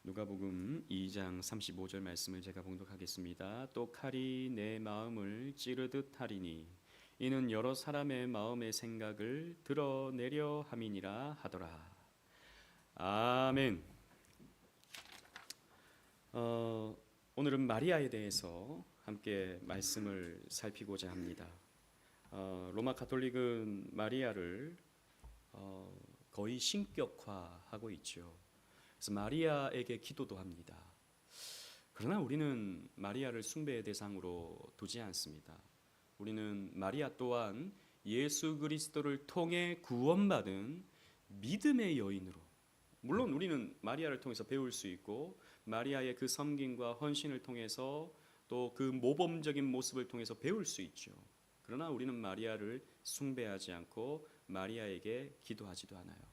누가복음 2장 35절 말씀을 제가 봉독하겠습니다. 또 칼이 내 마음을 찌르듯 하리니 이는 여러 사람의 마음의 생각을 드러내려 함이니라 하더라. 아멘. 오늘은 마리아에 대해서 함께 말씀을 살피고자 합니다. 로마 가톨릭은 마리아를 거의 신격화하고 있죠. 그래서 마리아에게 기도도 합니다. 그러나 우리는 마리아를 숭배의 대상으로 두지 않습니다. 우리는 마리아 또한 예수 그리스도를 통해 구원받은 믿음의 여인으로, 물론 우리는 마리아를 통해서 배울 수 있고 마리아의 그 섬김과 헌신을 통해서 또 그 모범적인 모습을 통해서 배울 수 있죠. 그러나 우리는 마리아를 숭배하지 않고 마리아에게 기도하지도 않아요.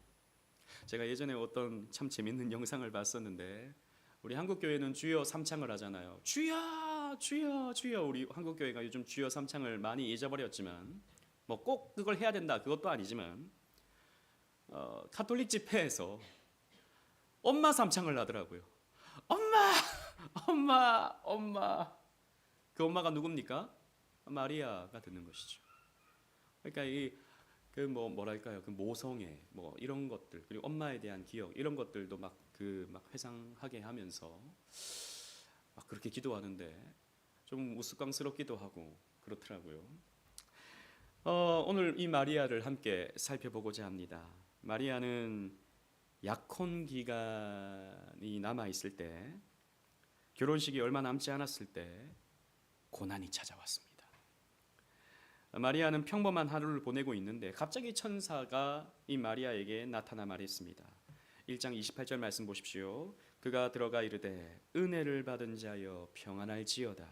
제가 예전에 어떤 참 재밌는 영상을 봤었는데, 우리 한국교회는 주여 삼창을 하잖아요. 주여 주여 주여. 우리 한국교회가 요즘 주여 삼창을 많이 잊어버렸지만, 뭐 꼭 그걸 해야 된다 그것도 아니지만, 가톨릭 집회에서 엄마 삼창을 하더라고요. 엄마 엄마 엄마. 그 엄마가 누굽니까? 마리아가 되는 것이죠. 그러니까 그 뭐랄까요, 그 모성애 뭐 이런 것들, 그리고 엄마에 대한 기억, 이런 것들도 막 회상하게 하면서 막 그렇게 기도하는데 좀 우스꽝스럽기도 하고 그렇더라고요. 오늘 이 마리아를 함께 살펴보고자 합니다. 마리아는 약혼 기간이 남아 있을 때, 결혼식이 얼마 남지 않았을 때 고난이 찾아왔습니다. 마리아는 평범한 하루를 보내고 있는데 갑자기 천사가 이 마리아에게 나타나 말했습니다. 1장 28절 말씀 보십시오. 그가 들어가 이르되 은혜를 받은 자여 평안할지어다.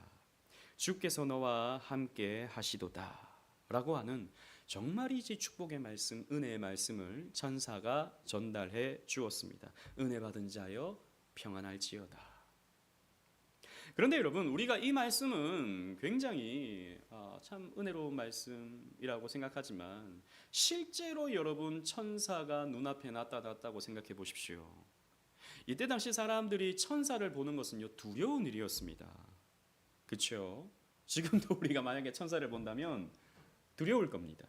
주께서 너와 함께 하시도다. 라고 하는 정말이지 축복의 말씀, 은혜의 말씀을 천사가 전달해 주었습니다. 은혜 받은 자여 평안할지어다. 그런데 여러분, 우리가 이 말씀은 굉장히 참 은혜로운 말씀이라고 생각하지만, 실제로 여러분 천사가 눈앞에 나타났다고 생각해 보십시오. 이때 당시 사람들이 천사를 보는 것은요, 두려운 일이었습니다. 그렇죠? 지금도 우리가 만약에 천사를 본다면 두려울 겁니다.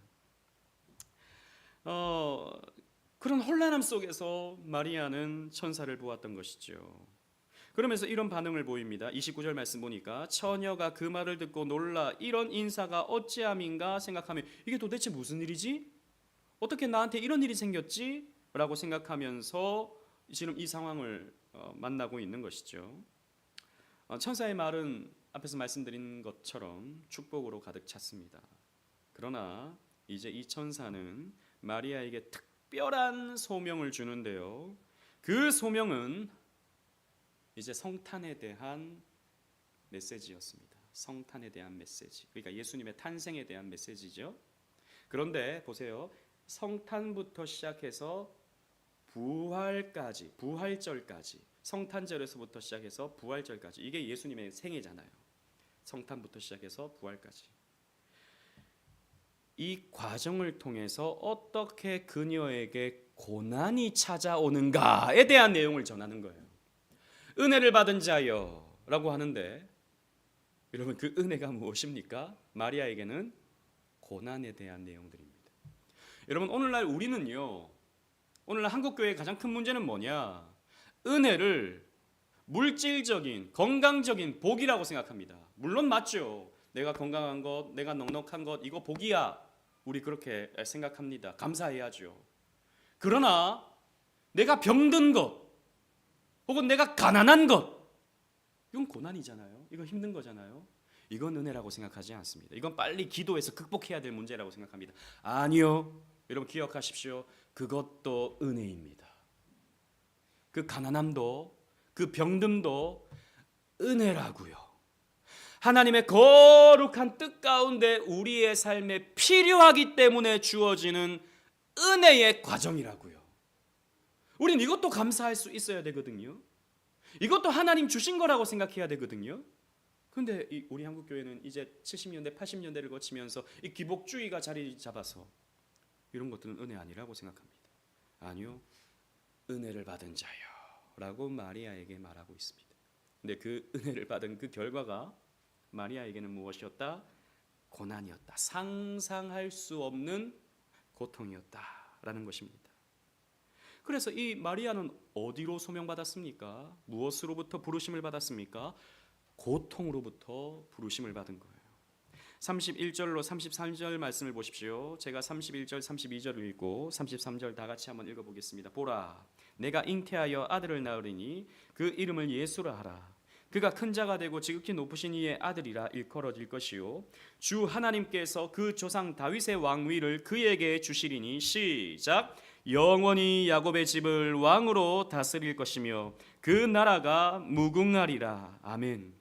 그런 혼란함 속에서 마리아는 천사를 보았던 것이죠. 그러면서 이런 반응을 보입니다. 29절 말씀 보니까 처녀가 그 말을 듣고 놀라 이런 인사가 어찌함인가 생각하며, 이게 도대체 무슨 일이지? 어떻게 나한테 이런 일이 생겼지? 라고 생각하면서 지금 이 상황을 만나고 있는 것이죠. 천사의 말은 앞에서 말씀드린 것처럼 축복으로 가득 찼습니다. 그러나 이제 이 천사는 마리아에게 특별한 소명을 주는데요. 그 소명은 이제 성탄에 대한 메시지였습니다. 성탄에 대한 메시지. 그러니까 예수님의 탄생에 대한 메시지죠. 그런데 보세요. 성탄부터 시작해서 부활까지, 부활절까지, 성탄절에서부터 시작해서 부활절까지, 이게 예수님의 생애잖아요. 성탄부터 시작해서 부활까지. 이 과정을 통해서 어떻게 그녀에게 고난이 찾아오는가에 대한 내용을 전하는 거예요. 은혜를 받은 자여 라고 하는데, 여러분 그 은혜가 무엇입니까? 마리아에게는 고난에 대한 내용들입니다. 여러분 오늘날 우리는요, 오늘날 한국교회의 가장 큰 문제는 뭐냐? 은혜를 물질적인 건강적인 복이라고 생각합니다. 물론 맞죠. 내가 건강한 것, 내가 넉넉한 것, 이거 복이야. 우리 그렇게 생각합니다. 감사해야죠. 그러나 내가 병든 것, 혹은 내가 가난한 것, 이건 고난이잖아요. 이거 힘든 거잖아요. 이건 은혜라고 생각하지 않습니다. 이건 빨리 기도해서 극복해야 될 문제라고 생각합니다. 아니요. 여러분 기억하십시오. 그것도 은혜입니다. 그 가난함도, 그 병듦도 은혜라고요. 하나님의 거룩한 뜻 가운데 우리의 삶에 필요하기 때문에 주어지는 은혜의 과정이라고요. 우린 이것도 감사할 수 있어야 되거든요. 이것도 하나님 주신 거라고 생각해야 되거든요. 그런데 우리 한국교회는 이제 70년대, 80년대를 거치면서 이 기복주의가 자리 잡아서 이런 것들은 은혜 아니라고 생각합니다. 아니요, 은혜를 받은 자요 라고 마리아에게 말하고 있습니다. 근데 그 은혜를 받은 그 결과가 마리아에게는 무엇이었다? 고난이었다. 상상할 수 없는 고통이었다라는 것입니다. 그래서 이 마리아는 어디로 소명받았습니까? 무엇으로부터 부르심을 받았습니까? 고통으로부터 부르심을 받은 거예요. 31절로 33절 말씀을 보십시오. 제가 31절 32절을 읽고 33절 다 같이 한번 읽어보겠습니다. 보라, 내가 잉태하여 아들을 낳으리니 그 이름을 예수라 하라. 그가 큰 자가 되고 지극히 높으신 이의 아들이라 일컬어질 것이요 주 하나님께서 그 조상 다윗의 왕위를 그에게 주시리니 시작 영원히 야곱의 집을 왕으로 다스릴 것이며 그 나라가 무궁하리라. 아멘.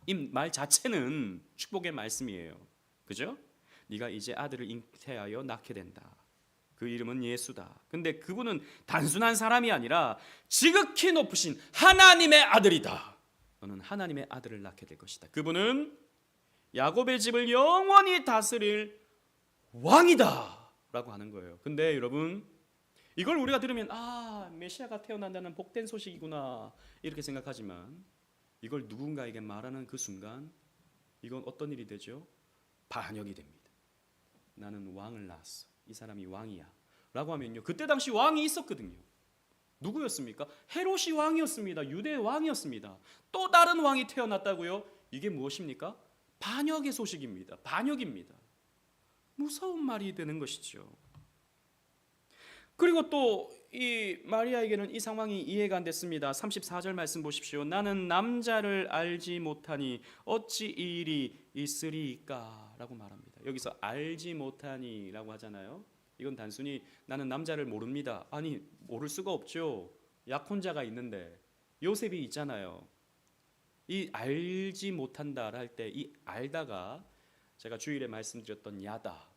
이 말 자체는 축복의 말씀이에요. 그죠? 네가 이제 아들을 잉태하여 낳게 된다. 그 이름은 예수다. 근데 그분은 단순한 사람이 아니라 지극히 높으신 하나님의 아들이다. 너는 하나님의 아들을 낳게 될 것이다. 그분은 야곱의 집을 영원히 다스릴 왕이다 라고 하는 거예요. 근데 여러분, 이걸 우리가 들으면 메시아가 태어난다는 복된 소식이구나 이렇게 생각하지만 이걸 누군가에게 말하는 그 순간 이건 어떤 일이 되죠? 반역이 됩니다. 나는 왕을 낳았어. 이 사람이 왕이야 라고 하면요, 그때 당시 왕이 있었거든요. 누구였습니까? 헤롯이 왕이었습니다. 유대 왕이었습니다. 또 다른 왕이 태어났다고요? 이게 무엇입니까? 반역의 소식입니다. 반역입니다. 무서운 말이 되는 것이죠. 그리고 또 이 마리아에게는 이 상황이 이해가 안 됐습니다. 34절 말씀 보십시오. 나는 남자를 알지 못하니 어찌 이 일이 있으리까 라고 말합니다. 여기서 알지 못하니 라고 하잖아요. 이건 단순히 나는 남자를 모릅니다. 아니, 모를 수가 없죠. 약혼자가 있는데 요셉이 있잖아요. 이 알지 못한다 할 때 이 알다가 제가 주일에 말씀드렸던 야다,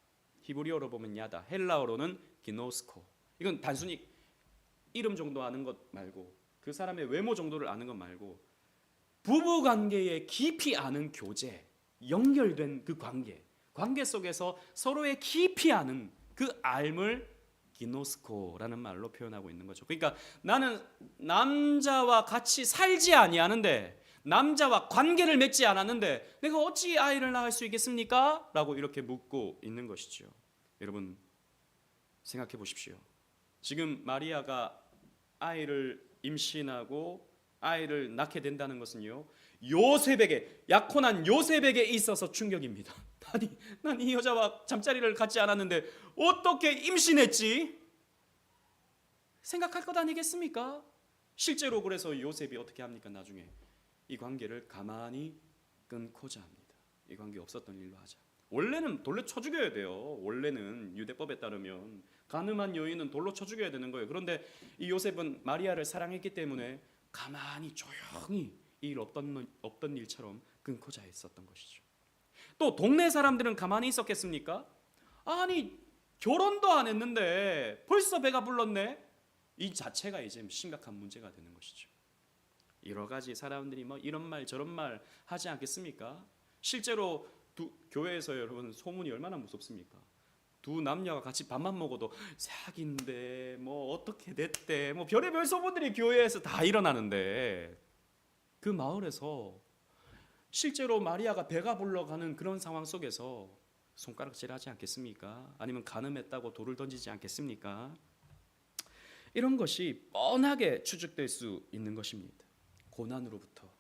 히브리어로 보면 야다, 헬라어로는 기노스코. 이건 단순히 이름 정도 아는 것 말고, 그 사람의 외모 정도를 아는 것 말고, 부부관계에 깊이 아는 교제, 연결된 그 관계 속에서 서로의 깊이 아는 그 알을 기노스코라는 말로 표현하고 있는 거죠. 그러니까 나는 남자와 같이 살지 아니하는데, 남자와 관계를 맺지 않았는데 내가 어찌 아이를 낳을 수 있겠습니까? 라고 이렇게 묻고 있는 것이죠. 여러분 생각해 보십시오. 지금 마리아가 아이를 임신하고 아이를 낳게 된다는 것은요, 요셉에게, 약혼한 요셉에게 있어서 충격입니다. 난 이 여자와 잠자리를 갖지 않았는데 어떻게 임신했지? 생각할 것 아니겠습니까? 실제로 그래서 요셉이 어떻게 합니까? 나중에 이 관계를 가만히 끊고자 합니다. 이 관계 없었던 일로 하자. 원래는 돌로 쳐 죽여야 돼요. 원래는 유대법에 따르면 간음한 여인은 돌로 쳐 죽여야 되는 거예요. 그런데 이 요셉은 마리아를 사랑했기 때문에 가만히 조용히 일 없던 일처럼 끊고자 했었던 것이죠. 또 동네 사람들은 가만히 있었겠습니까? 아니, 결혼도 안 했는데 벌써 배가 불렀네. 이 자체가 이제 심각한 문제가 되는 것이죠. 여러 가지 사람들이 뭐 이런 말 저런 말 하지 않겠습니까? 실제로 교회에서 여러분 소문이 얼마나 무섭습니까? 두 남녀가 같이 밥만 먹어도 사귄대, 뭐 어떻게 됐대, 뭐 별의별 소문들이 교회에서 다 일어나는데, 그 마을에서 실제로 마리아가 배가 불러가는 그런 상황 속에서 손가락질하지 않겠습니까? 아니면 간음했다고 돌을 던지지 않겠습니까? 이런 것이 뻔하게 추측될 수 있는 것입니다. 고난으로부터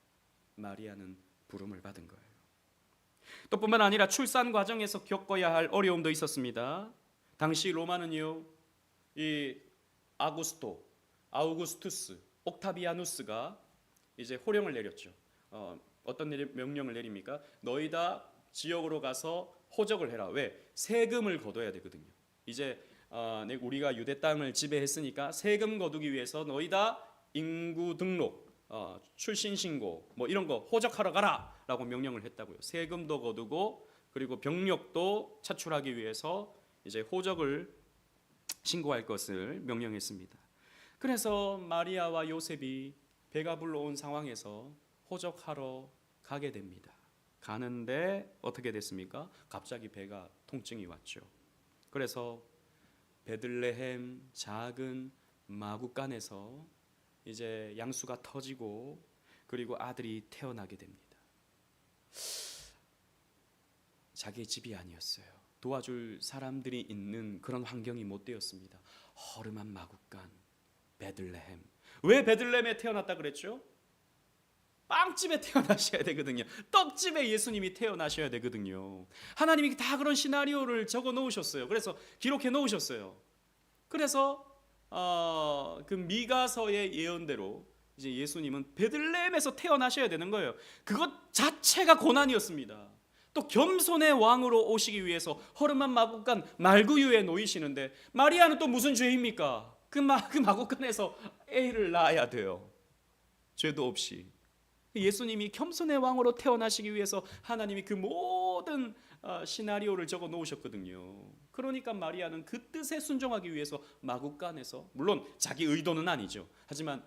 마리아는 부름을 받은 거예요. 또 뿐만 아니라 출산 과정에서 겪어야 할 어려움도 있었습니다. 당시 로마는요, 이 아우구스투스, 옥타비아누스가 이제 호령을 내렸죠. 어떤 명령을 내립니까? 너희 다 지역으로 가서 호적을 해라. 왜? 세금을 거둬야 되거든요. 이제 우리가 유대 땅을 지배했으니까 세금 거두기 위해서 너희 다 인구 등록, 출신 신고 뭐 이런 거 호적하러 가라라고 명령을 했다고요. 세금도 거두고 그리고 병력도 차출하기 위해서 이제 호적을 신고할 것을 명령했습니다. 그래서 마리아와 요셉이 배가 불러온 상황에서 호적하러 가게 됩니다. 가는데 어떻게 됐습니까? 갑자기 배가 통증이 왔죠. 그래서 베들레헴 작은 마구간에서 이제 양수가 터지고 그리고 아들이 태어나게 됩니다. 자기의 집이 아니었어요. 도와줄 사람들이 있는 그런 환경이 못 되었습니다. 허름한 마구간 베들레헴. 왜 베들레헴에 태어났다 그랬죠? 빵집에 태어나셔야 되거든요. 떡집에 예수님이 태어나셔야 되거든요. 하나님이 다 그런 시나리오를 적어 놓으셨어요. 그래서 기록해 놓으셨어요. 그래서 그 미가서의 예언대로 이제 예수님은 베들레헴에서 태어나셔야 되는 거예요. 그것 자체가 고난이었습니다. 또 겸손의 왕으로 오시기 위해서 허름한 마구간 말구유에 놓이시는데 마리아는 또 무슨 죄입니까? 그 마구간에서 애를 낳아야 돼요. 죄도 없이. 예수님이 겸손의 왕으로 태어나시기 위해서 하나님이 그 모든 시나리오를 적어 놓으셨거든요. 그러니까 마리아는 그 뜻에 순종하기 위해서 마구간에서, 물론 자기 의도는 아니죠. 하지만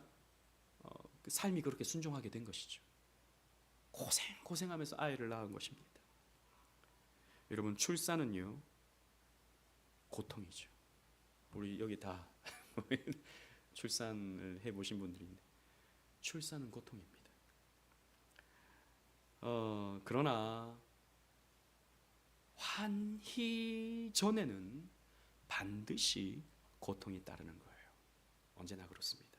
그 삶이 그렇게 순종하게 된 것이죠. 고생하면서 아이를 낳은 것입니다. 여러분, 출산은요 고통이죠. 우리 여기 다 출산을 해보신 분들인데 출산은 고통입니다. 그러나 환희 전에는 반드시 고통이 따르는 거예요. 언제나 그렇습니다.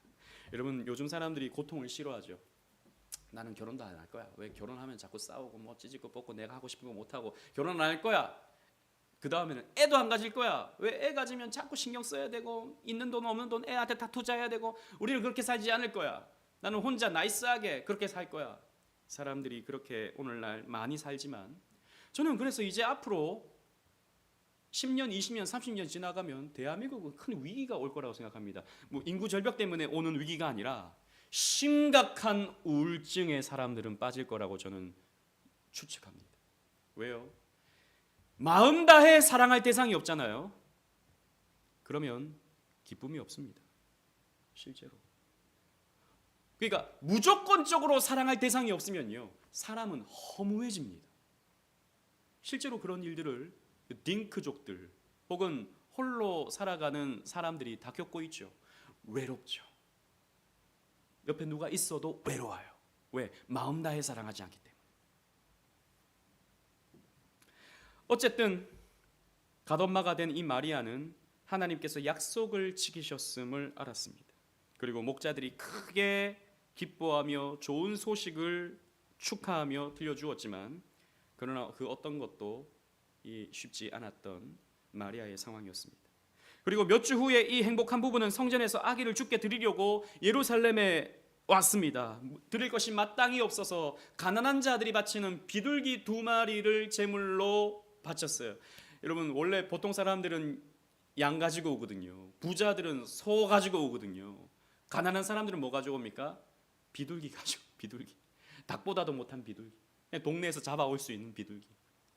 여러분, 요즘 사람들이 고통을 싫어하죠. 나는 결혼도 안 할 거야. 왜 결혼하면 자꾸 싸우고 뭐 찌질고 뽑고 내가 하고 싶은 거 못 하고 결혼 안 할 거야. 그 다음에는 애도 안 가질 거야. 왜 애 가지면 자꾸 신경 써야 되고 있는 돈 없는 돈 애한테 다 투자해야 되고 우리는 그렇게 살지 않을 거야. 나는 혼자 나이스하게 그렇게 살 거야. 사람들이 그렇게 오늘날 많이 살지만 저는 그래서 이제 앞으로 10년, 20년, 30년 지나가면 대한민국은 큰 위기가 올 거라고 생각합니다. 뭐 인구 절벽 때문에 오는 위기가 아니라 심각한 우울증에 사람들은 빠질 거라고 저는 추측합니다. 왜요? 마음 다해 사랑할 대상이 없잖아요. 그러면 기쁨이 없습니다. 실제로. 그러니까 무조건적으로 사랑할 대상이 없으면요 사람은 허무해집니다. 실제로 그런 일들을 딩크족들 혹은 홀로 살아가는 사람들이 다 겪고 있죠. 외롭죠. 옆에 누가 있어도 외로워요. 왜? 마음 다해 사랑하지 않기 때문에. 어쨌든 갓엄마가 된 이 마리아는 하나님께서 약속을 지키셨음을 알았습니다. 그리고 목자들이 크게 기뻐하며 좋은 소식을 축하하며 들려주었지만 그러나 그 어떤 것도 쉽지 않았던 마리아의 상황이었습니다. 그리고 몇 주 후에 이 행복한 부부는 성전에서 아기를 주께 드리려고 예루살렘에 왔습니다. 드릴 것이 마땅히 없어서 가난한 자들이 바치는 비둘기 2마리를 제물로 바쳤어요. 여러분, 원래 보통 사람들은 양 가지고 오거든요. 부자들은 소 가지고 오거든요. 가난한 사람들은 뭐 가지고 옵니까? 비둘기 가지고. 비둘기. 닭보다도 못한 비둘기. 그냥 동네에서 잡아올 수 있는 비둘기.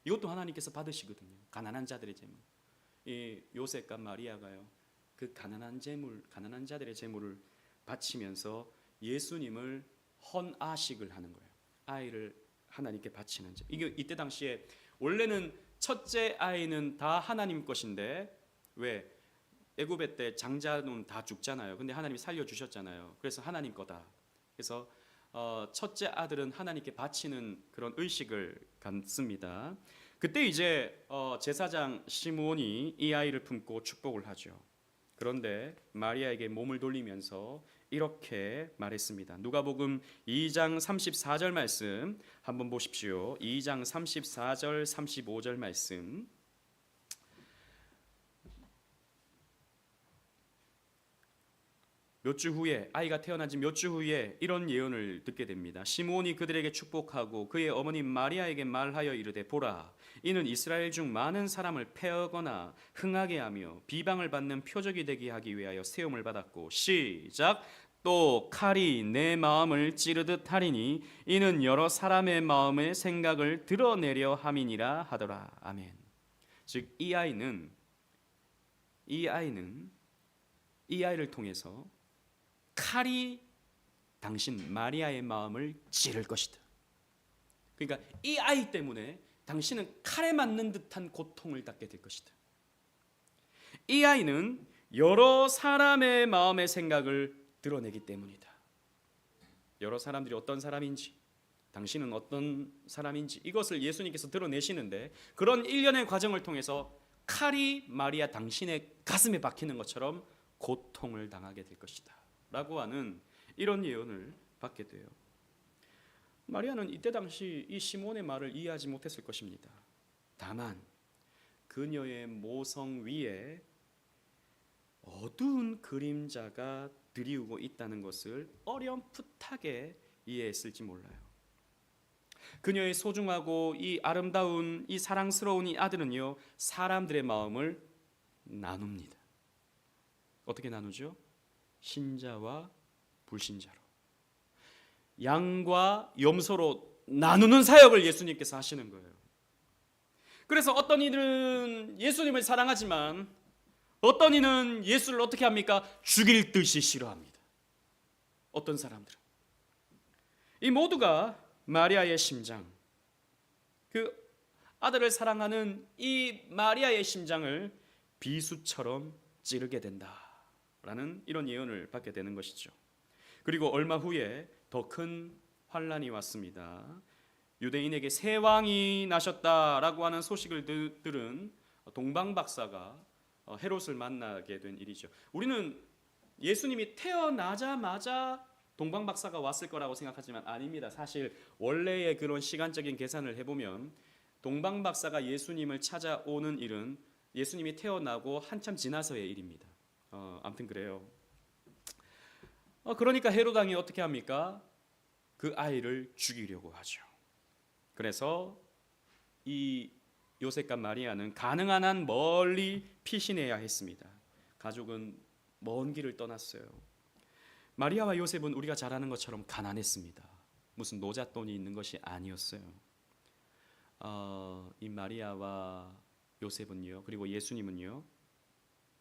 이것도 하나님께서 받으시거든요. 가난한 자들의 제물. 이 요셉과 마리아가요 그 가난한 자들의 제물을 바치면서 예수님을 헌아식을 하는 거예요. 아이를 하나님께 바치는 자. 이때 당시에 원래는 첫째 아이는 다 하나님 것인데 왜 애굽의 때 장자는 다 죽잖아요. 근데 하나님이 살려주셨잖아요. 그래서 하나님 거다. 그래서 첫째 아들은 하나님께 바치는 그런 의식을 갖습니다. 그때 이제 제사장 시므온이 이 아이를 품고 축복을 하죠. 그런데 마리아에게 몸을 돌리면서 이렇게 말했습니다. 누가복음 2장 34절 말씀 한번 보십시오. 2장 34절 35절 말씀. 몇 주 후에 아이가 태어난 지 몇 주 후에 이런 예언을 듣게 됩니다. 시므온이 그들에게 축복하고 그의 어머니 마리아에게 말하여 이르되 보라 이는 이스라엘 중 많은 사람을 패하거나 흥하게 하며 비방을 받는 표적이 되게 하기 위하여 세움을 받았고 시작 또 칼이 내 마음을 찌르듯 하리니 이는 여러 사람의 마음의 생각을 드러내려 함이니라 하더라. 아멘. 즉 이 아이를 통해서 칼이 당신 마리아의 마음을 찌를 것이다. 그러니까 이 아이 때문에 당신은 칼에 맞는 듯한 고통을 받게 될 것이다. 이 아이는 여러 사람의 마음의 생각을 드러내기 때문이다. 여러 사람들이 어떤 사람인지, 당신은 어떤 사람인지 이것을 예수님께서 드러내시는데, 그런 일련의 과정을 통해서 칼이 마리아 당신의 가슴에 박히는 것처럼 고통을 당하게 될 것이다 라고 하는 이런 예언을 받게 돼요. 마리아는 이때 당시 이 시몬의 말을 이해하지 못했을 것입니다. 다만 그녀의 모성 위에 어두운 그림자가 드리우고 있다는 것을 어렴풋하게 이해했을지 몰라요. 그녀의 소중하고 이 아름다운 이 사랑스러운 이 아들은요, 사람들의 마음을 나눕니다. 어떻게 나누죠? 신자와 불신자로, 양과 염소로 나누는 사역을 예수님께서 하시는 거예요. 그래서 어떤 이들은 예수님을 사랑하지만 어떤 이는 예수를 어떻게 합니까? 죽일 듯이 싫어합니다. 어떤 사람들은. 이 모두가 마리아의 심장, 그 아들을 사랑하는 이 마리아의 심장을 비수처럼 찌르게 된다라는 이런 예언을 받게 되는 것이죠. 그리고 얼마 후에 더 큰 환란이 왔습니다. 유대인에게 새 왕이 나셨다라고 하는 소식을 들은 동방 박사가 헤롯을 만나게 된 일이죠. 우리는 예수님이 태어나자마자 동방 박사가 왔을 거라고 생각하지만 아닙니다. 사실 원래의 그런 시간적인 계산을 해보면 동방 박사가 예수님을 찾아오는 일은 예수님이 태어나고 한참 지나서의 일입니다. 아무튼 그래요. 그러니까 헤롯 왕이 어떻게 합니까? 그 아이를 죽이려고 하죠. 그래서 이 요셉과 마리아는 가능한 한 멀리 피신해야 했습니다. 가족은 먼 길을 떠났어요. 마리아와 요셉은 우리가 잘 아는 것처럼 가난했습니다. 무슨 노잣돈이 있는 것이 아니었어요. 이 마리아와 요셉은요, 그리고 예수님은요,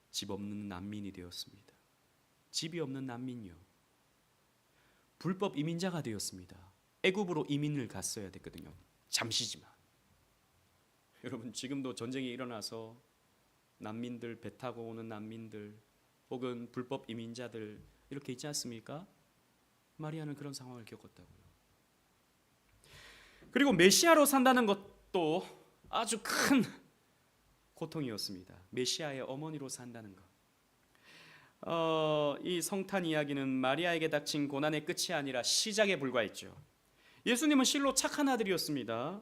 집 없는 난민이 되었습니다. 집이 없는 난민요, 불법 이민자가 되었습니다. 애굽으로 이민을 갔어야 됐거든요. 잠시지만. 여러분, 지금도 전쟁이 일어나서 난민들, 배 타고 오는 난민들 혹은 불법 이민자들 이렇게 있지 않습니까? 마리아는 그런 상황을 겪었다고요. 그리고 메시아로 산다는 것도 아주 큰 고통이었습니다. 메시아의 어머니로 산다는 것. 이 성탄 이야기는 마리아에게 닥친 고난의 끝이 아니라 시작에 불과했죠. 예수님은 실로 착한 아들이었습니다.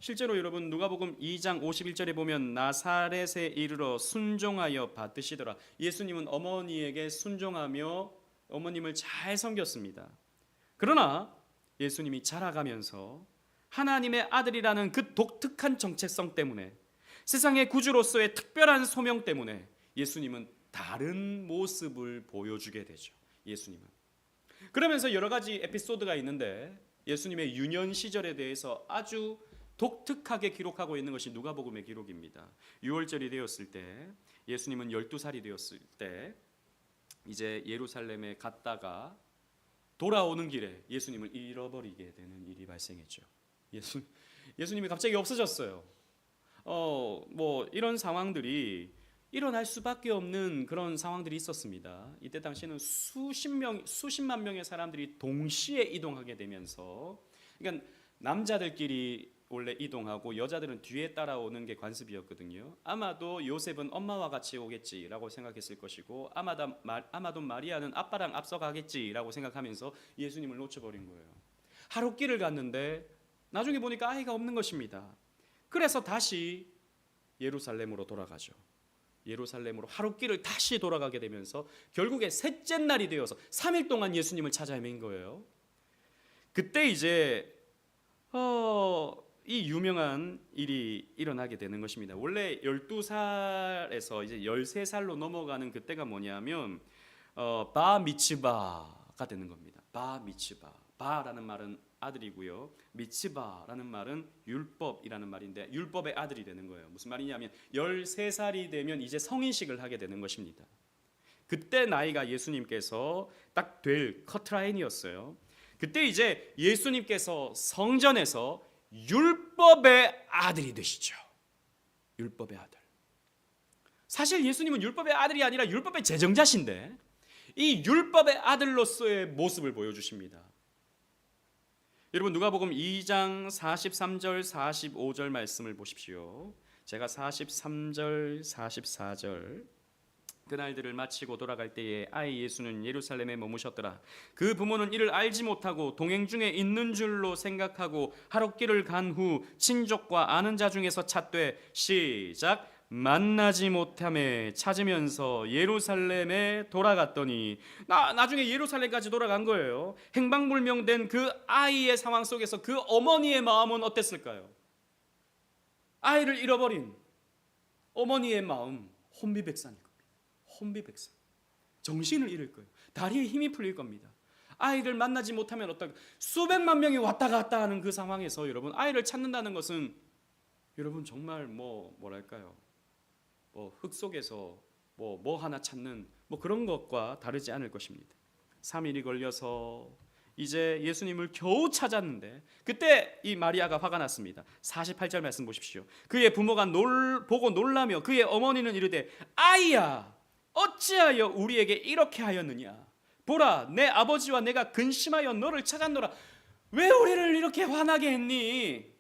실제로 여러분 누가복음 2장 51절에 보면 나사렛에 이르러 순종하여 받으시더라. 예수님은 어머니에게 순종하며 어머님을 잘 섬겼습니다. 그러나 예수님이 자라가면서 하나님의 아들이라는 그 독특한 정체성 때문에, 세상의 구주로서의 특별한 소명 때문에 예수님은 다른 모습을 보여주게 되죠. 예수님은. 그러면서 여러 가지 에피소드가 있는데 예수님의 유년 시절에 대해서 아주 독특하게 기록하고 있는 것이 누가복음의 기록입니다. 6월절이 되었을 때, 예수님은 12살이 되었을 때 이제 예루살렘에 갔다가 돌아오는 길에 예수님을 잃어버리게 되는 일이 발생했죠. 예수님이 갑자기 없어졌어요. 뭐 이런 상황들이 일어날 수밖에 없는 그런 상황들이 있었습니다. 이때 당시에는 수십만 명의 사람들이 동시에 이동하게 되면서, 그러니까 남자들끼리 원래 이동하고 여자들은 뒤에 따라오는 게 관습이었거든요. 아마도 요셉은 엄마와 같이 오겠지라고 생각했을 것이고, 아마도 마리아는 아빠랑 앞서가겠지라고 생각하면서 예수님을 놓쳐버린 거예요. 하룻길을 갔는데 나중에 보니까 아이가 없는 것입니다. 그래서 다시 예루살렘으로 돌아가죠. 예루살렘으로 하룻길을 다시 돌아가게 되면서 결국에 셋째 날이 되어서 3일 동안 예수님을 찾아 헤맨 거예요. 그때 이제 이 유명한 일이 일어나게 되는 것입니다. 원래 12살에서 이제 13살로 넘어가는 그때가 뭐냐면 바 미츠바가 되는 겁니다. 바 미츠바. 바라는 말은 아들이고요, 미츠바라는 말은 율법이라는 말인데 율법의 아들이 되는 거예요. 무슨 말이냐면 13살이 되면 이제 성인식을 하게 되는 것입니다. 그때 나이가 예수님께서 딱 될 커트라인이었어요. 그때 이제 예수님께서 성전에서 율법의 아들이 되시죠. 율법의 아들. 사실 예수님은 율법의 아들이 아니라 율법의 제정자신데 이 율법의 아들로서의 모습을 보여주십니다. 여러분 누가복음 2장 43절 45절 말씀을 보십시오. 제가 43절 44절 그날들을 마치고 돌아갈 때에 아이 예수는 예루살렘에 머무셨더라. 그 부모는 이를 알지 못하고 동행 중에 있는 줄로 생각하고 하룻길을 간 후 친족과 아는 자 중에서 찾되 시작 만나지 못함에 찾으면서 예루살렘에 돌아갔더니 나중에 예루살렘까지 돌아간 거예요. 행방불명된 그 아이의 상황 속에서 그 어머니의 마음은 어땠을까요? 아이를 잃어버린 어머니의 마음 혼비백산일 겁니다. 혼비백산. 정신을 잃을 거예요. 다리에 힘이 풀릴 겁니다. 아이를 만나지 못하면 어떨까? 수백만 명이 왔다 갔다 하는 그 상황에서 여러분 아이를 찾는다는 것은 여러분 정말 뭐랄까요? 흙 속에서 뭐 하나 찾는 그런 것과 다르지 않을 것입니다. 3일이 걸려서 이제 예수님을 겨우 찾았는데 그때 이 마리아가 화가 났습니다. 48절 말씀 보십시오. 그의 부모가 보고 놀라며 그의 어머니는 이르되 아이야 어찌하여 우리에게 이렇게 하였느냐. 보라 내 아버지와 내가 근심하여 너를 찾았노라. 왜 우리를 이렇게 화나게 했니?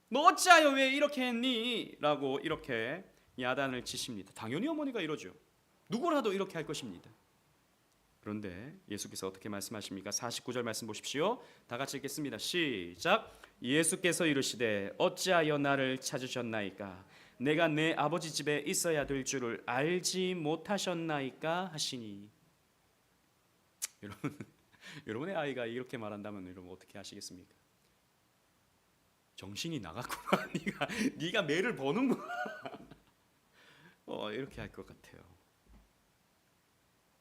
너 어찌하여 왜 이렇게 했니? 라고 이렇게 야단을 치십니다. 당연히 어머니가 이러죠. 누구라도 이렇게 할 것입니다. 그런데 예수께서 어떻게 말씀하십니까? 49절 말씀 보십시오. 다 같이 읽겠습니다. 시작. 예수께서 이르시되 어찌하여 나를 찾으셨나이까? 내가 내 아버지 집에 있어야 될 줄을 알지 못하셨나이까 하시니. 여러분의 아이가 이렇게 말한다면 여러분 어떻게 하시겠습니까? 정신이 나갔구나. 네가 매를 버는구나. 이렇게 할 것 같아요.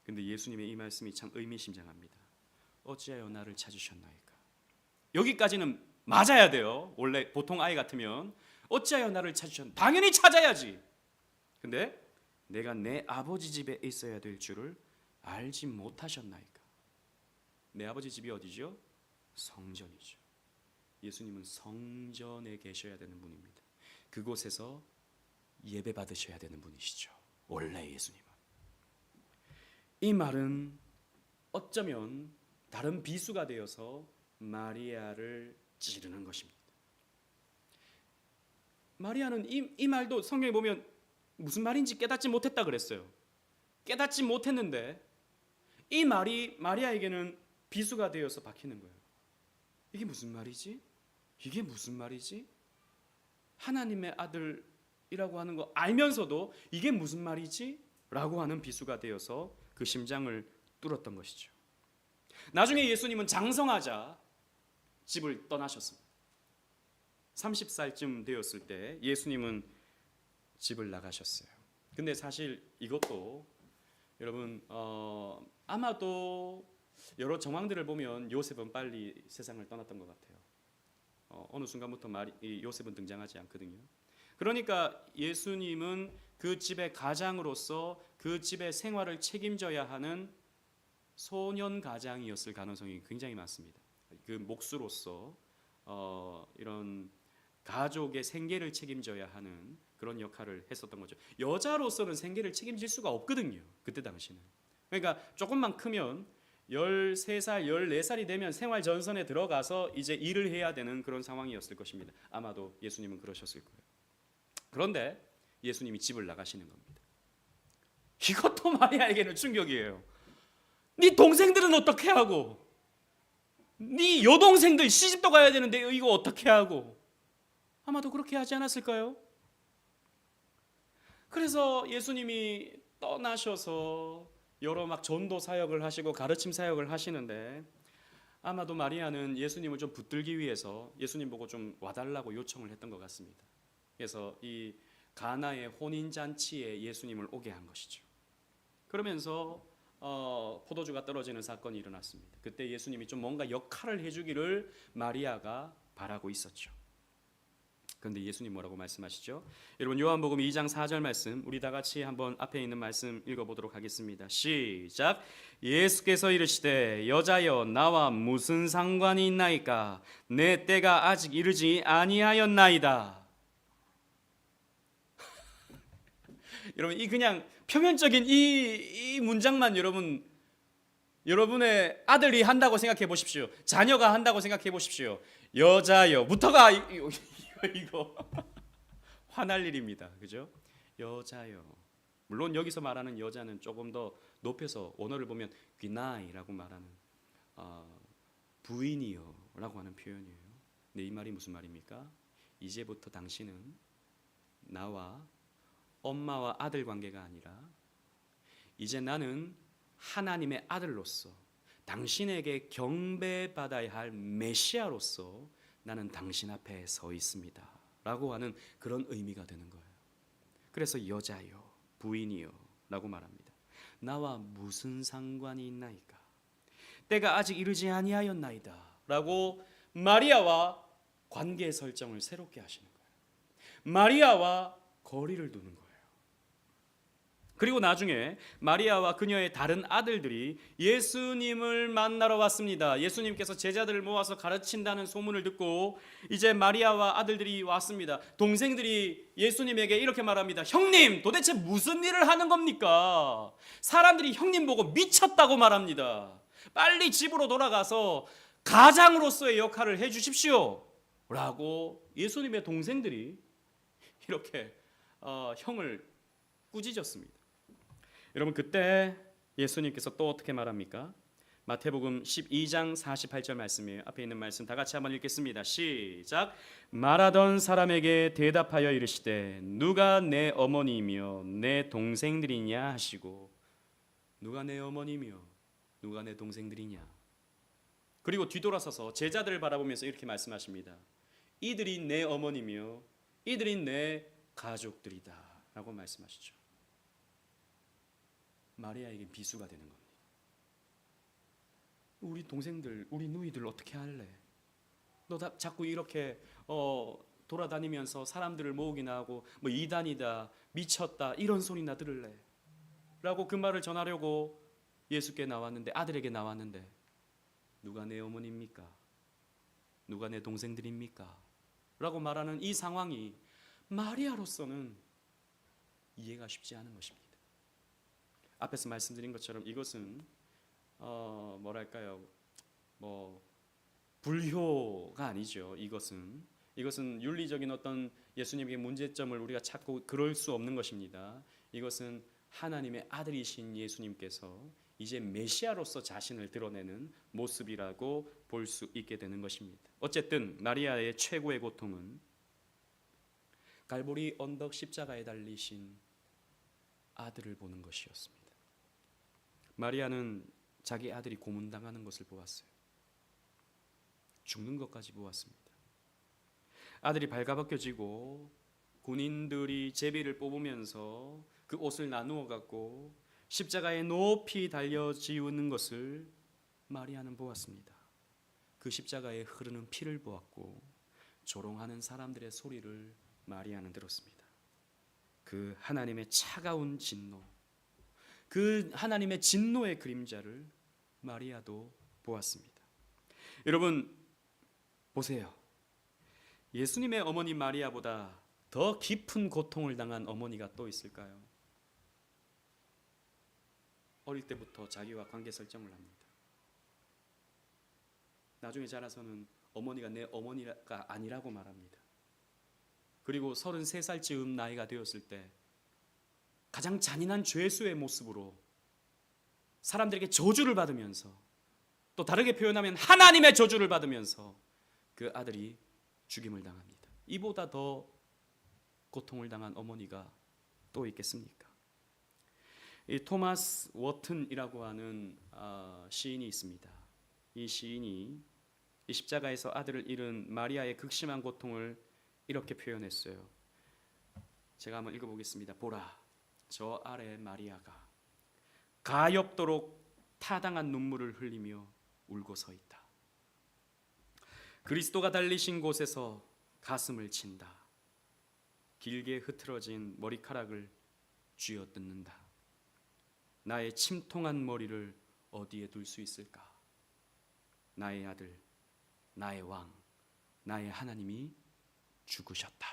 근데 예수님의 이 말씀이 참 의미심장합니다. 어찌하여 나를 찾으셨나이까? 여기까지는 맞아야 돼요. 원래 보통 아이 같으면 어찌하여 나를 찾으셨나? 당연히 찾아야지. 근데 내가 내 아버지 집에 있어야 될 줄을 알지 못하셨나이까? 내 아버지 집이 어디죠? 성전이죠. 예수님은 성전에 계셔야 되는 분입니다. 그곳에서 예배 받으셔야 되는 분이시죠. 원래 예수님은. 이 말은 어쩌면 다른 비수가 되어서 마리아를 찌르는 것입니다. 마리아는 이 말도 성경에 보면 무슨 말인지 깨닫지 못했다 그랬어요. 깨닫지 못했는데 이 말이 마리아에게는 비수가 되어서 박히는 거예요. 이게 무슨 말이지? 이게 무슨 말이지? 하나님의 아들이라고 하는 거 알면서도 이게 무슨 말이지? 라고 하는 비수가 되어서 그 심장을 뚫었던 것이죠. 나중에 예수님은 장성하자 집을 떠나셨습니다. 30살쯤 되었을 때 예수님은 집을 나가셨어요. 근데 사실 이것도 여러분 아마도 여러 정황들을 보면 요셉은 빨리 세상을 떠났던 것 같아요. 어느 순간부터 요셉은 등장하지 않거든요. 그러니까 예수님은 그 집의 가장으로서 그 집의 생활을 책임져야 하는 소년 가장이었을 가능성이 굉장히 많습니다. 그 목수로서 이런 가족의 생계를 책임져야 하는 그런 역할을 했었던 거죠. 여자로서는 생계를 책임질 수가 없거든요. 그때 당시는. 그러니까 조금만 크면 13살, 14살이 되면 생활 전선에 들어가서 이제 일을 해야 되는 그런 상황이었을 것입니다. 아마도 예수님은 그러셨을 거예요. 그런데 예수님이 집을 나가시는 겁니다. 이것도 마리아에게는 충격이에요. 네 동생들은 어떻게 하고? 네 여동생들 시집도 가야 되는데 이거 어떻게 하고? 아마도 그렇게 하지 않았을까요? 그래서 예수님이 떠나셔서 여러 전도 사역을 하시고 가르침 사역을 하시는데 아마도 마리아는 예수님을 좀 붙들기 위해서 예수님 보고 좀 와달라고 요청을 했던 것 같습니다. 그래서 이 가나의 혼인잔치에 예수님을 오게 한 것이죠. 그러면서 포도주가 떨어지는 사건이 일어났습니다. 그때 예수님이 좀 뭔가 역할을 해주기를 마리아가 바라고 있었죠. 그런데 예수님 뭐라고 말씀하시죠? 여러분 요한복음 2장 4절 말씀 우리 다 같이 한번 앞에 있는 말씀 읽어보도록 하겠습니다. 시작. 예수께서 이르시되 여자여 나와 무슨 상관이 있나이까? 내 때가 아직 이르지 아니하였나이다. 여러분 이 그냥 표면적인 이 문장만 여러분 여러분의 아들이 한다고 생각해 보십시오. 자녀가 한다고 생각해 보십시오. 여자여부터가 이거 화날 일입니다. 그죠? 여자여. 물론 여기서 말하는 여자는 조금 더 높여서 원어를 보면 귀나이라고 말하는 부인이여라고 하는 표현이에요. 근데 이 말이 무슨 말입니까? 이제부터 당신은 나와 엄마와 아들 관계가 아니라 이제 나는 하나님의 아들로서 당신에게 경배받아야 할 메시아로서 나는 당신 앞에 서 있습니다 라고 하는 그런 의미가 되는 거예요. 그래서 여자요 부인이요 라고 말합니다. 나와 무슨 상관이 있나이까? 때가 아직 이르지 아니하였나이다 라고 마리아와 관계 설정을 새롭게 하시는 거예요. 마리아와 거리를 두는 거예요. 그리고 나중에 마리아와 그녀의 다른 아들들이 예수님을 만나러 왔습니다. 예수님께서 제자들을 모아서 가르친다는 소문을 듣고 이제 마리아와 아들들이 왔습니다. 동생들이 예수님에게 이렇게 말합니다. 형님, 도대체 무슨 일을 하는 겁니까? 사람들이 형님 보고 미쳤다고 말합니다. 빨리 집으로 돌아가서 가장으로서의 역할을 해주십시오 라고 예수님의 동생들이 이렇게 형을 꾸짖었습니다. 여러분, 그때 예수님께서 또 어떻게 말합니까? 마태복음 12장 48절 말씀이에요. 앞에 있는 말씀 다 같이 한번 읽겠습니다. 시작. 말하던 사람에게 대답하여 이르시되 누가 내 어머니이며 내 동생들이냐 하시고, 누가 내 어머니며 누가 내 동생들이냐. 그리고 뒤돌아서서 제자들을 바라보면서 이렇게 말씀하십니다. 이들이 내 어머니며 이들이 내 가족들이다 라고 말씀하시죠. 마리아에게 비수가 되는 겁니다. 우리 동생들, 우리 누이들 어떻게 할래? 너 자꾸 이렇게 돌아다니면서 사람들을 모으기나 하고 뭐 이단이다, 미쳤다 이런 소리나 들을래? 라고 그 말을 전하려고 예수께 나왔는데, 아들에게 나왔는데, 누가 내 어머니입니까? 누가 내 동생들입니까? 라고 말하는 이 상황이 마리아로서는 이해가 쉽지 않은 것입니다. 앞에서 말씀드린 것처럼 이것은 뭐랄까요, 불효가 아니죠. 이것은 윤리적인 어떤 예수님의 문제점을 우리가 찾고 그럴 수 없는 것입니다. 이것은 하나님의 아들이신 예수님께서 이제 메시아로서 자신을 드러내는 모습이라고 볼 수 있게 되는 것입니다. 어쨌든 마리아의 최고의 고통은 갈보리 언덕 십자가에 달리신 아들을 보는 것이었습니다. 마리아는 자기 아들이 고문당하는 것을 보았어요. 죽는 것까지 보았습니다. 아들이 발가벗겨지고 군인들이 제비를 뽑으면서 그 옷을 나누어 갖고 십자가에 높이 달려지우는 것을 마리아는 보았습니다. 그 십자가에 흐르는 피를 보았고 조롱하는 사람들의 소리를 마리아는 들었습니다. 그 하나님의 차가운 진노, 그 하나님의 진노의 그림자를 마리아도 보았습니다. 여러분 보세요. 예수님의 어머니 마리아보다 더 깊은 고통을 당한 어머니가 또 있을까요? 어릴 때부터 자기와 관계 설정을 합니다. 나중에 자라서는 어머니가 내 어머니가 아니라고 말합니다. 그리고 33살쯤 나이가 되었을 때 가장 잔인한 죄수의 모습으로 사람들에게 저주를 받으면서, 또 다르게 표현하면 하나님의 저주를 받으면서 그 아들이 죽임을 당합니다. 이보다 더 고통을 당한 어머니가 또 있겠습니까? 이 토마스 워튼이라고 하는 시인이 있습니다. 이 시인이 이 십자가에서 아들을 잃은 마리아의 극심한 고통을 이렇게 표현했어요. 제가 한번 읽어보겠습니다. 보라, 저 아래 마리아가 가엾도록 타당한 눈물을 흘리며 울고 서 있다. 그리스도가 달리신 곳에서 가슴을 친다. 길게 흐트러진 머리카락을 쥐어뜯는다. 나의 침통한 머리를 어디에 둘 수 있을까? 나의 아들, 나의 왕, 나의 하나님이 죽으셨다.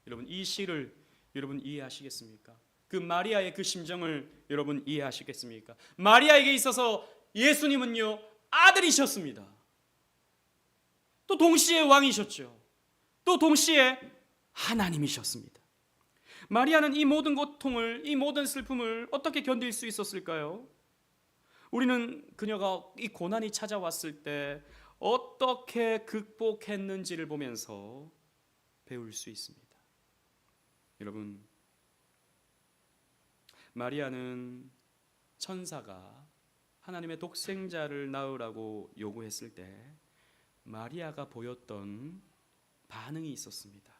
여러분, 이 시를 여러분 이해하시겠습니까? 그 마리아의 그 심정을 여러분 이해하시겠습니까? 마리아에게 있어서 예수님은요 아들이셨습니다. 또 동시에 왕이셨죠. 또 동시에 하나님이셨습니다. 마리아는 이 모든 고통을, 이 모든 슬픔을 어떻게 견딜 수 있었을까요? 우리는 그녀가 이 고난이 찾아왔을 때 어떻게 극복했는지를 보면서 배울 수 있습니다. 여러분, 마리아는 천사가 하나님의 독생자를 낳으라고 요구했을 때 마리아가 보였던 반응이 있었습니다.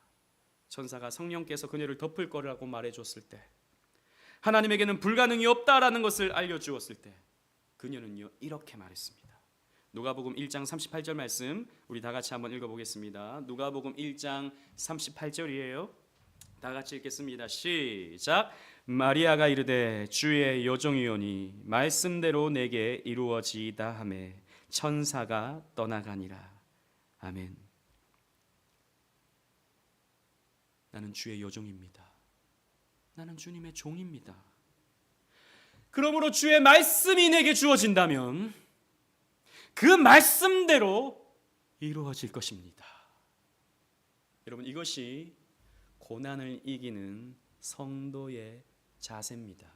천사가 성령께서 그녀를 덮을 거라고 말해줬을 때, 하나님에게는 불가능이 없다라는 것을 알려주었을 때 그녀는요 이렇게 말했습니다. 누가복음 1장 38절 말씀 우리 다 같이 한번 읽어보겠습니다. 누가복음 1장 38절이에요. 다 같이 읽겠습니다. 시작. 마리아가 이르되 주의 여종이오니 말씀대로 내게 이루어지이다 하매 천사가 떠나가니라. 아멘. 나는 주의 여종입니다. 나는 주님의 종입니다. 그러므로 주의 말씀이 내게 주어진다면 그 말씀대로 이루어질 것입니다. 여러분, 이것이 고난을 이기는 성도의 자세입니다.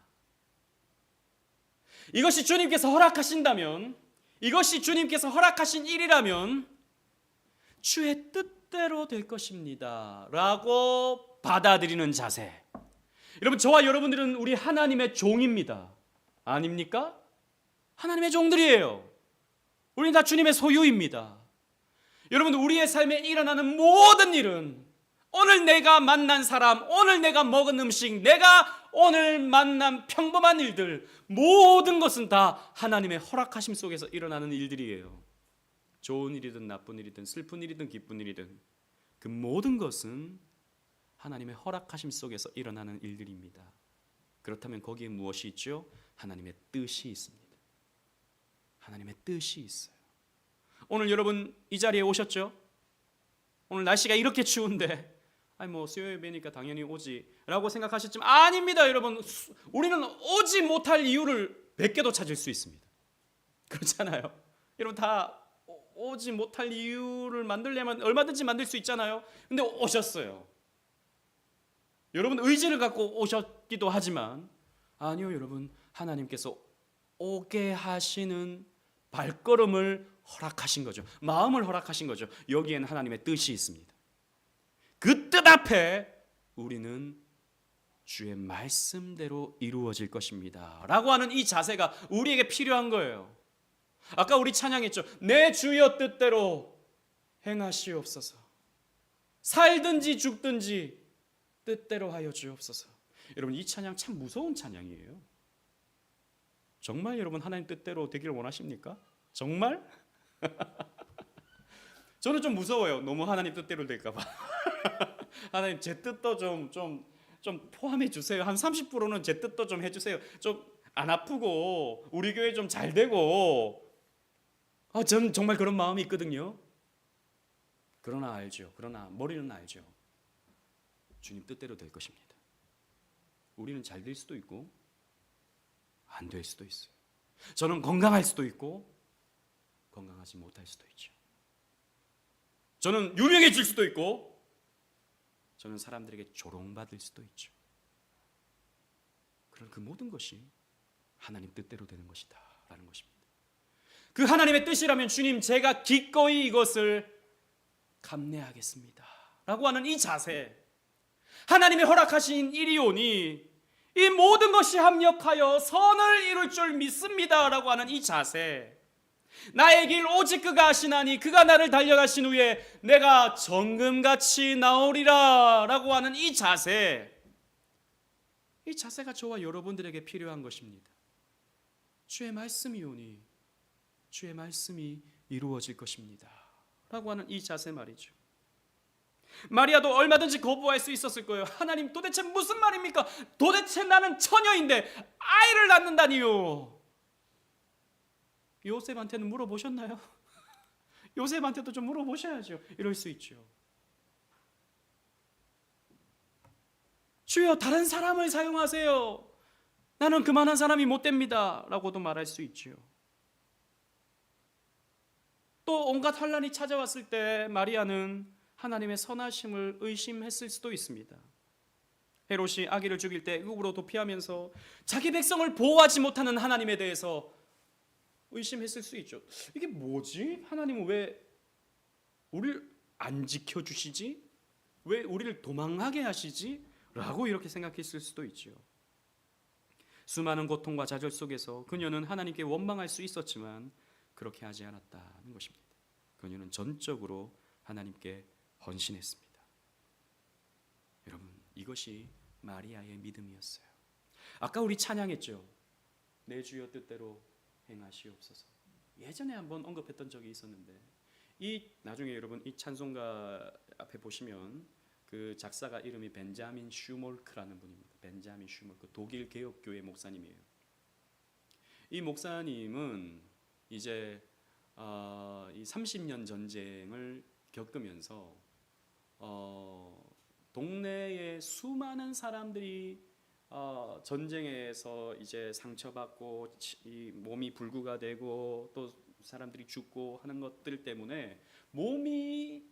이것이 주님께서 허락하신다면, 이것이 주님께서 허락하신 일이라면 주의 뜻대로 될 것입니다 라고 받아들이는 자세. 여러분, 저와 여러분들은 우리 하나님의 종입니다. 아닙니까? 하나님의 종들이에요. 우리는 다 주님의 소유입니다. 여러분, 우리의 삶에 일어나는 모든 일은, 오늘 내가 만난 사람, 오늘 내가 먹은 음식, 내가 오늘 만난 평범한 일들, 모든 것은 다 하나님의 허락하심 속에서 일어나는 일들이에요. 좋은 일이든 나쁜 일이든 슬픈 일이든 기쁜 일이든 그 모든 것은 하나님의 허락하심 속에서 일어나는 일들입니다. 그렇다면 거기에 무엇이 있죠? 하나님의 뜻이 있습니다. 하나님의 뜻이 있어요. 오늘 여러분 이 자리에 오셨죠? 오늘 날씨가 이렇게 추운데 수요일 뵈니까 당연히 오지 라고 생각하셨지만 아닙니다. 여러분, 우리는 오지 못할 이유를 100개도 찾을 수 있습니다. 그렇잖아요. 여러분, 다 오지 못할 이유를 만들려면 얼마든지 만들 수 있잖아요. 근데 오셨어요. 여러분 의지를 갖고 오셨기도 하지만 아니요, 여러분, 하나님께서 오게 하시는 발걸음을 허락하신 거죠. 마음을 허락하신 거죠. 여기에는 하나님의 뜻이 있습니다. 그 뜻 앞에 우리는 주의 말씀대로 이루어질 것입니다 라고 하는 이 자세가 우리에게 필요한 거예요. 아까 우리 찬양했죠. 내 주여 뜻대로 행하시옵소서. 살든지 죽든지 뜻대로 하여 주옵소서. 여러분, 이 찬양 참 무서운 찬양이에요. 정말 여러분 하나님 뜻대로 되기를 원하십니까? 정말? 저는 좀 무서워요. 너무 하나님 뜻대로 될까 봐. 하나님 제 뜻도 좀 포함해 주세요. 한 30%는 제 뜻도 좀 해주세요. 좀 안 아프고 우리 교회 좀 잘 되고. 전 정말 그런 마음이 있거든요. 그러나 알죠. 그러나 머리는 알죠. 주님 뜻대로 될 것입니다. 우리는 잘 될 수도 있고 안 될 수도 있어요. 저는 건강할 수도 있고 건강하지 못할 수도 있죠. 저는 유명해질 수도 있고 저는 사람들에게 조롱받을 수도 있죠. 그런 그 모든 것이 하나님 뜻대로 되는 것이다 라는 것입니다. 그 하나님의 뜻이라면 주님, 제가 기꺼이 이것을 감내하겠습니다 라고 하는 이 자세, 하나님이 허락하신 일이오니 이 모든 것이 합력하여 선을 이룰 줄 믿습니다 라고 하는 이 자세, 나의 길 오직 그가 하시나니 그가 나를 달려가신 후에 내가 정금같이 나오리라 라고 하는 이 자세, 이 자세가 저와 여러분들에게 필요한 것입니다. 주의 말씀이오니 주의 말씀이 이루어질 것입니다 라고 하는 이 자세 말이죠. 마리아도 얼마든지 거부할 수 있었을 거예요. 하나님, 도대체 무슨 말입니까? 도대체 나는 처녀인데 아이를 낳는다니요. 요셉한테는 물어보셨나요? 요셉한테도 좀 물어보셔야죠. 이럴 수 있죠. 주여, 다른 사람을 사용하세요. 나는 그만한 사람이 못 됩니다 라고도 말할 수 있죠. 또 온갖 환란이 찾아왔을 때 마리아는 하나님의 선하심을 의심했을 수도 있습니다. 헤롯이 아기를 죽일 때 애굽으로 도피하면서 자기 백성을 보호하지 못하는 하나님에 대해서 의심했을 수 있죠. 이게 뭐지? 하나님은 왜 우리를 안 지켜주시지? 왜 우리를 도망하게 하시지? 라고 이렇게 생각했을 수도 있죠. 수많은 고통과 좌절 속에서 그녀는 하나님께 원망할 수 있었지만 그렇게 하지 않았다는 것입니다. 그녀는 전적으로 하나님께 헌신했습니다. 여러분, 이것이 마리아의 믿음이었어요. 아까 우리 찬양했죠. 내 주여 뜻대로 행하시옵소서. 예전에 한번 언급했던 적이 있었는데, 나중에 여러분 이 찬송가 앞에 보시면 그 작사가 이름이 벤자민 슈몰크라는 분입니다. 벤자민 슈몰크, 독일 개혁교회 목사님이에요. 이 목사님은 이제 이 30년 전쟁을 겪으면서 동네에 수많은 사람들이 전쟁에서 이제 상처받고 이 몸이 불구가 되고 또 사람들이 죽고 하는 것들 때문에 몸이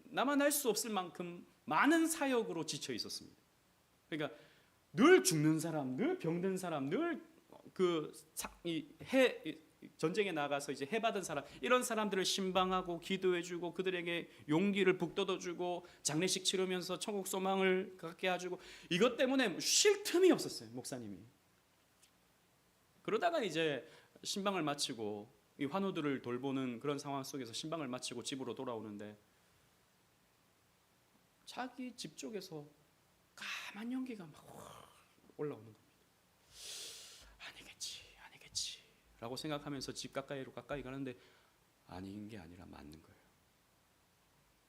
나만 할 수 없을 만큼 많은 사역으로 지쳐 있었습니다. 그러니까 늘 죽는 사람, 늘 병든 사람, 늘 전쟁에 나가서 이제 해받은 사람, 이런 사람들을 신방하고 기도해주고 그들에게 용기를 북돋아주고 장례식 치르면서 천국 소망을 갖게 해주고, 이것 때문에 쉴 틈이 없었어요, 목사님이. 그러다가 이제 신방을 마치고 이 환우들을 돌보는 그런 상황 속에서 신방을 마치고 집으로 돌아오는데 자기 집 쪽에서 까만 연기가 막 올라오는 겁니다. 아니겠지 라고 생각하면서 집 가까이 가는데 아닌 게 아니라 맞는 거예요.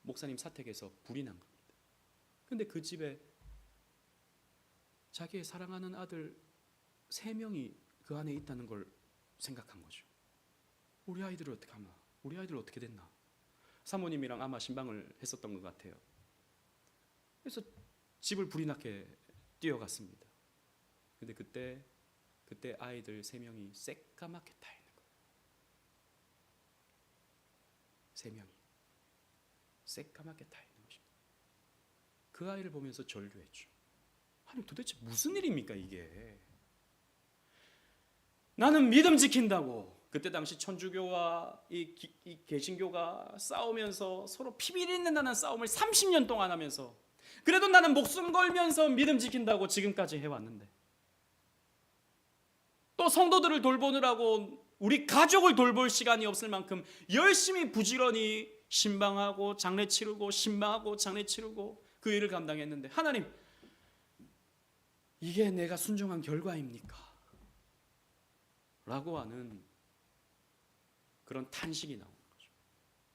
목사님 사택에서 불이 난 겁니다. 근데 그 집에 자기의 사랑하는 아들 3명이 그 안에 있다는 걸 생각한 거죠. 우리 아이들을 어떻게 하나? 우리 아이들 어떻게 됐나? 사모님이랑 아마 신방을 했었던 것 같아요. 그래서 집을 불이 나게 뛰어갔습니다. 근데 그때 아이들 3명이 새까맣게 타 있는 거예요. 3명이 새까맣게 타 있는 것입니다. 그 아이를 보면서 절규했죠. 아니 도대체 무슨 일입니까 이게? 나는 믿음 지킨다고. 그때 당시 천주교와 이 개신교가 싸우면서 서로 피비린내나는 싸움을 30년 동안 하면서, 그래도 나는 목숨 걸면서 믿음 지킨다고 지금까지 해왔는데, 또 성도들을 돌보느라고 우리 가족을 돌볼 시간이 없을 만큼 열심히 부지런히 신방하고 장례 치르고 신방하고 장례 치르고 그 일을 감당했는데, 하나님, 이게 내가 순종한 결과입니까? 라고 하는 그런 탄식이 나오는 거죠.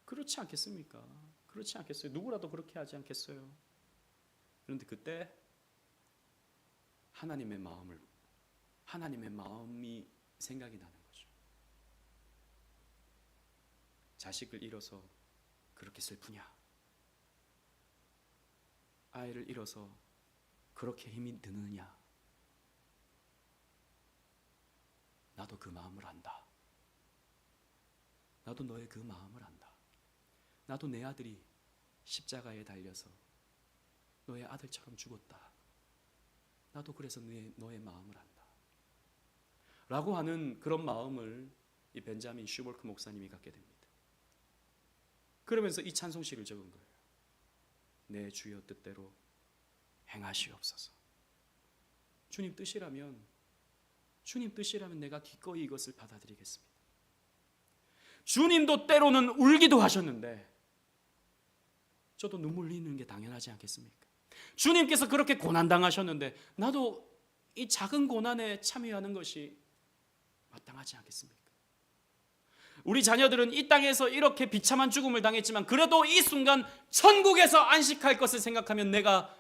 그렇지 않겠습니까? 그렇지 않겠어요? 누구라도 그렇게 하지 않겠어요? 그런데 그때 하나님의 마음이 생각이 나는 거죠. 자식을 잃어서 그렇게 슬프냐? 아이를 잃어서 그렇게 힘이 드느냐? 나도 그 마음을 안다. 나도 너의 그 마음을 안다. 나도 내 아들이 십자가에 달려서 너의 아들처럼 죽었다. 나도 그래서 너의 마음을 안다. 라고 하는 그런 마음을 이 벤자민 슈볼크 목사님이 갖게 됩니다. 그러면서 이 찬송시를 적은 거예요. 내 주여 뜻대로 행하시옵소서. 주님 뜻이라면 내가 기꺼이 이것을 받아들이겠습니다. 주님도 때로는 울기도 하셨는데 저도 눈물 흘리는 게 당연하지 않겠습니까? 주님께서 그렇게 고난당하셨는데 나도 이 작은 고난에 참여하는 것이 마땅하지 않겠습니까? 우리 자녀들은 이 땅에서 이렇게 비참한 죽음을 당했지만 그래도 이 순간 천국에서 안식할 것을 생각하면 내가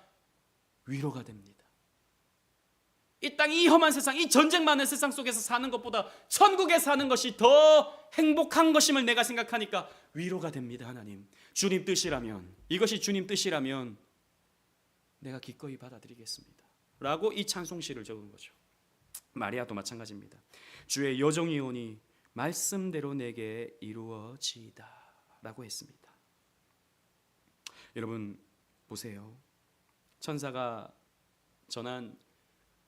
위로가 됩니다. 이 땅, 이 험한 세상, 이 전쟁 많은 세상 속에서 사는 것보다 천국에 사는 것이 더 행복한 것임을 내가 생각하니까 위로가 됩니다. 하나님, 주님 뜻이라면, 이것이 주님 뜻이라면 내가 기꺼이 받아들이겠습니다 라고 이 찬송시를 적은 거죠. 마리아도 마찬가지입니다. 주의 여종이 오니 말씀대로 내게 이루어지이다 라고 했습니다. 여러분 보세요. 천사가 전한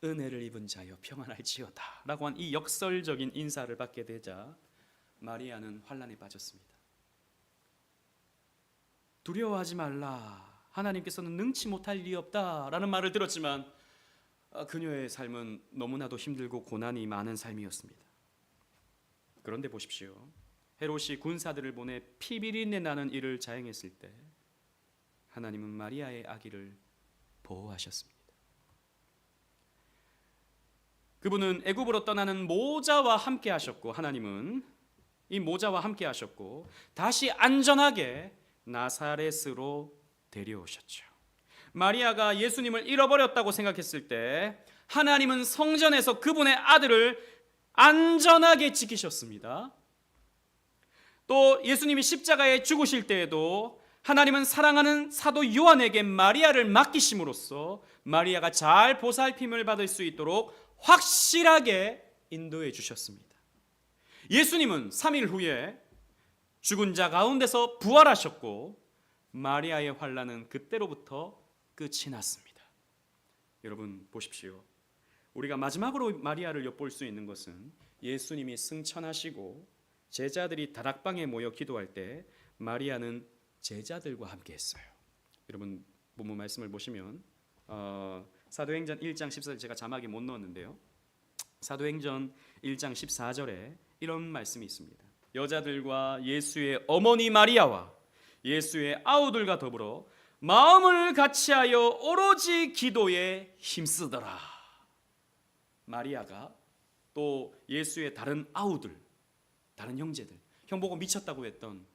은혜를 입은 자여 평안할지어다 라고 한 이 역설적인 인사를 받게 되자 마리아는 환란에 빠졌습니다. 두려워하지 말라, 하나님께서는 능치 못할 일이 없다 라는 말을 들었지만 그녀의 삶은 너무나도 힘들고 고난이 많은 삶이었습니다. 그런데 보십시오. 헤롯이 군사들을 보내 피비린내 나는 일을 자행했을 때 하나님은 마리아의 아기를 보호하셨습니다. 그분은 애굽으로 떠나는 모자와 함께 하셨고, 하나님은 이 모자와 함께 하셨고 다시 안전하게 나사렛으로 데려오셨죠. 마리아가 예수님을 잃어버렸다고 생각했을 때 하나님은 성전에서 그분의 아들을 안전하게 지키셨습니다. 또 예수님이 십자가에 죽으실 때에도 하나님은 사랑하는 사도 요한에게 마리아를 맡기심으로써 마리아가 잘 보살핌을 받을 수 있도록 확실하게 인도해 주셨습니다. 예수님은 3일 후에 죽은 자 가운데서 부활하셨고 마리아의 환난은 그때로부터 끝이 났습니다. 여러분 보십시오. 우리가 마지막으로 마리아를 엿볼 수 있는 것은 예수님이 승천하시고 제자들이 다락방에 모여 기도할 때 마리아는 제자들과 함께 했어요. 여러분 본문 말씀을 보시면 사도행전 1장 14절, 제가 자막에 못 넣었는데요. 사도행전 1장 14절에 이런 말씀이 있습니다. 여자들과 예수의 어머니 마리아와 예수의 아우들과 더불어 마음을 같이하여 오로지 기도에 힘쓰더라. 마리아가 또 예수의 다른 아우들, 다른 형제들, 형 보고 미쳤다고 했던,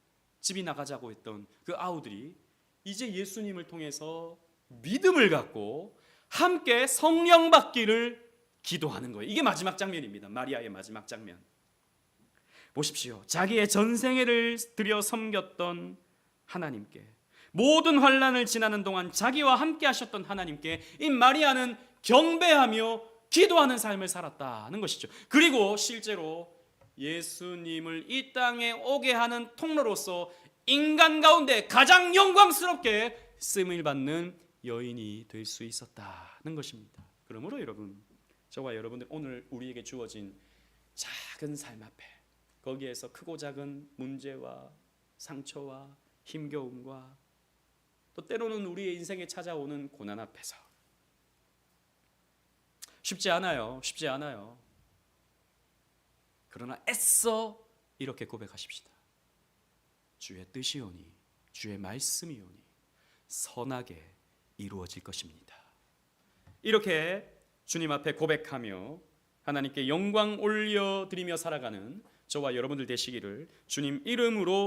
집이 나가자고 했던 그 아우들이 이제 예수님을 통해서 믿음을 갖고 함께 성령 받기를 기도하는 거예요. 이게 마지막 장면입니다. 마리아의 마지막 장면. 보십시오. 자기의 전생애를 들여 섬겼던 하나님께, 모든 환난을 지나는 동안 자기와 함께 하셨던 하나님께 이 마리아는 경배하며 기도하는 삶을 살았다는 것이죠. 그리고 실제로 예수님을 이 땅에 오게 하는 통로로서 인간 가운데 가장 영광스럽게 쓰임을 받는 여인이 될 수 있었다는 것입니다. 그러므로 여러분, 저와 여러분들 오늘 우리에게 주어진 작은 삶 앞에, 거기에서 크고 작은 문제와 상처와 힘겨움과 또 때로는 우리의 인생에 찾아오는 고난 앞에서 쉽지 않아요. 쉽지 않아요. 그러나 애써 이렇게 고백하십시다. 주의 뜻이오니, 주의 말씀이오니 선하게 이루어질 것입니다. 이렇게 주님 앞에 고백하며 하나님께 영광 올려드리며 살아가는 저와 여러분들 되시기를 주님 이름으로